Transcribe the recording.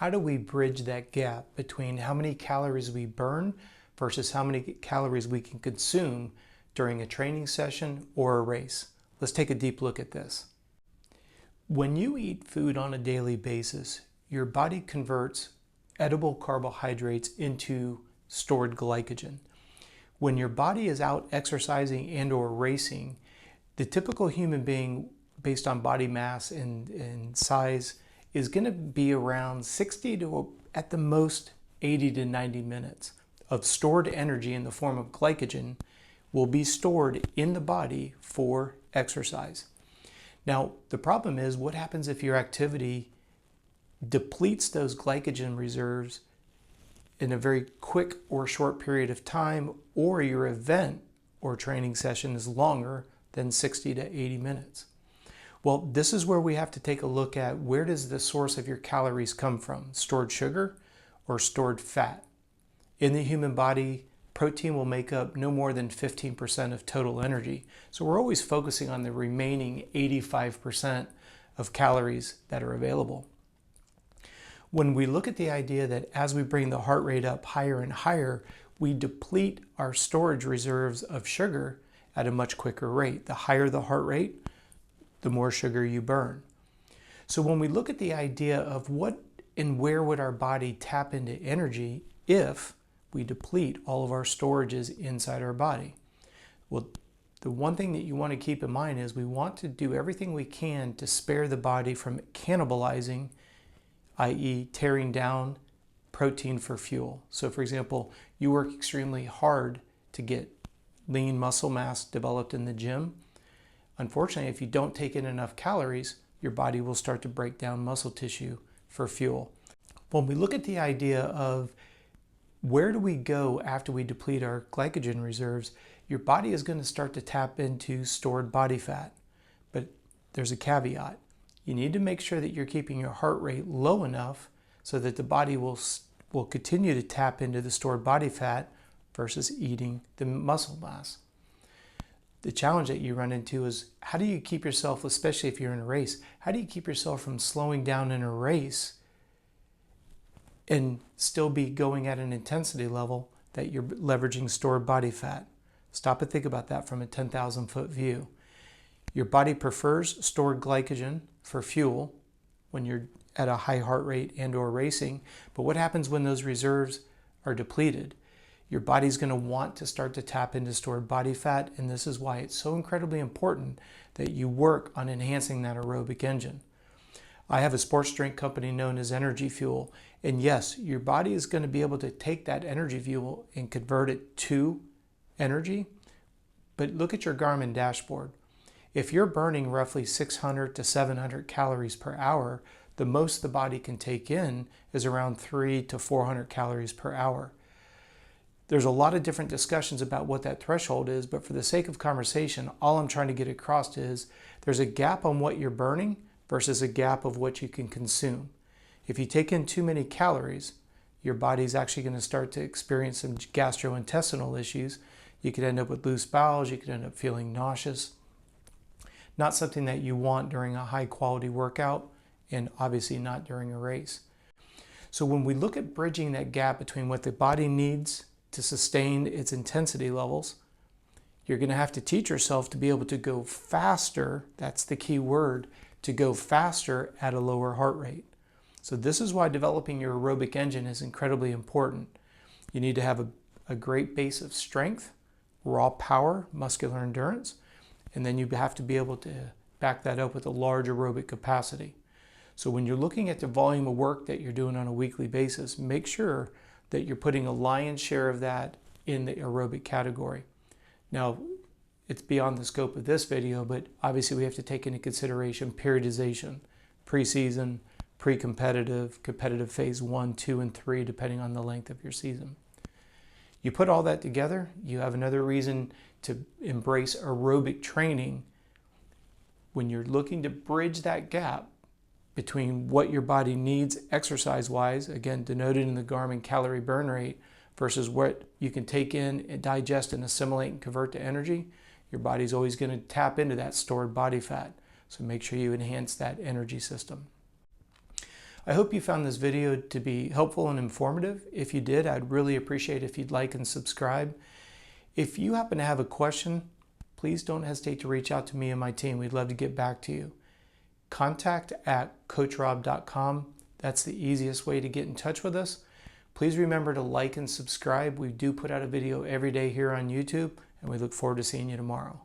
how do we bridge that gap between how many calories we burn versus how many calories we can consume during a training session or a race? Let's take a deep look at this. When you eat food on a daily basis, your body converts edible carbohydrates into stored glycogen. When your body is out exercising and or racing, the typical human being, based on body mass and size, is going to be around 60 to at the most 80 to 90 minutes of stored energy in the form of glycogen will be stored in the body for exercise. Now, the problem is, what happens if your activity depletes those glycogen reserves in a very quick or short period of time, or your event or training session is longer than 60 to 80 minutes? Well, this is where we have to take a look at, where does the source of your calories come from? Stored sugar or stored fat? In the human body, protein will make up no more than 15% of total energy. So we're always focusing on the remaining 85% of calories that are available. When we look at the idea that as we bring the heart rate up higher and higher, we deplete our storage reserves of sugar at a much quicker rate. The higher the heart rate, the more sugar you burn. So when we look at the idea of what and where would our body tap into energy if we deplete all of our storages inside our body? Well, the one thing that you want to keep in mind is we want to do everything we can to spare the body from cannibalizing, i.e. tearing down protein for fuel. So for example, you work extremely hard to get lean muscle mass developed in the gym. Unfortunately, if you don't take in enough calories, your body will start to break down muscle tissue for fuel. When we look at the idea of where do we go after we deplete our glycogen reserves, your body is going to start to tap into stored body fat. But there's a caveat. You need to make sure that you're keeping your heart rate low enough so that the body will continue to tap into the stored body fat versus eating the muscle mass. The challenge that you run into is, how do you keep yourself, especially if you're in a race, how do you keep yourself from slowing down in a race and still be going at an intensity level that you're leveraging stored body fat? Stop and think about that from a 10,000 foot view. Your body prefers stored glycogen for fuel when you're at a high heart rate and or racing, but what happens when those reserves are depleted? Your body's going to want to start to tap into stored body fat, and this is why it's so incredibly important that you work on enhancing that aerobic engine. I have a sports drink company known as Energy Fuel, and yes, your body is going to be able to take that energy fuel and convert it to energy, but look at your Garmin dashboard. If you're burning roughly 600 to 700 calories per hour, the most the body can take in is around 300 to 400 calories per hour. There's a lot of different discussions about what that threshold is, but for the sake of conversation, all I'm trying to get across is there's a gap on what you're burning versus a gap of what you can consume. If you take in too many calories, your body's actually going to start to experience some gastrointestinal issues. You could end up with loose bowels, you could end up feeling nauseous. Not something that you want during a high quality workout, and obviously not during a race. So when we look at bridging that gap between what the body needs to sustain its intensity levels, you're going to have to teach yourself to be able to go faster. That's the key word, to go faster at a lower heart rate. So this is why developing your aerobic engine is incredibly important. You need to have a great base of strength, raw power, muscular endurance, and then you have to be able to back that up with a large aerobic capacity. So when you're looking at the volume of work that you're doing on a weekly basis, make sure that you're putting a lion's share of that in the aerobic category. Now, it's beyond the scope of this video, but obviously we have to take into consideration periodization, preseason, pre-competitive, competitive phase 1, 2, and 3, depending on the length of your season. You put all that together, you have another reason to embrace aerobic training when you're looking to bridge that gap between what your body needs exercise-wise, again denoted in the Garmin calorie burn rate, versus what you can take in and digest and assimilate and convert to energy. Your body's always going to tap into that stored body fat. So make sure you enhance that energy system. I hope you found this video to be helpful and informative. If you did, I'd really appreciate if you'd like and subscribe. If you happen to have a question, please don't hesitate to reach out to me and my team. We'd love to get back to you. contact@coachrob.com. That's the easiest way to get in touch with us. Please remember to like and subscribe. We do put out a video every day here on YouTube, and we look forward to seeing you tomorrow.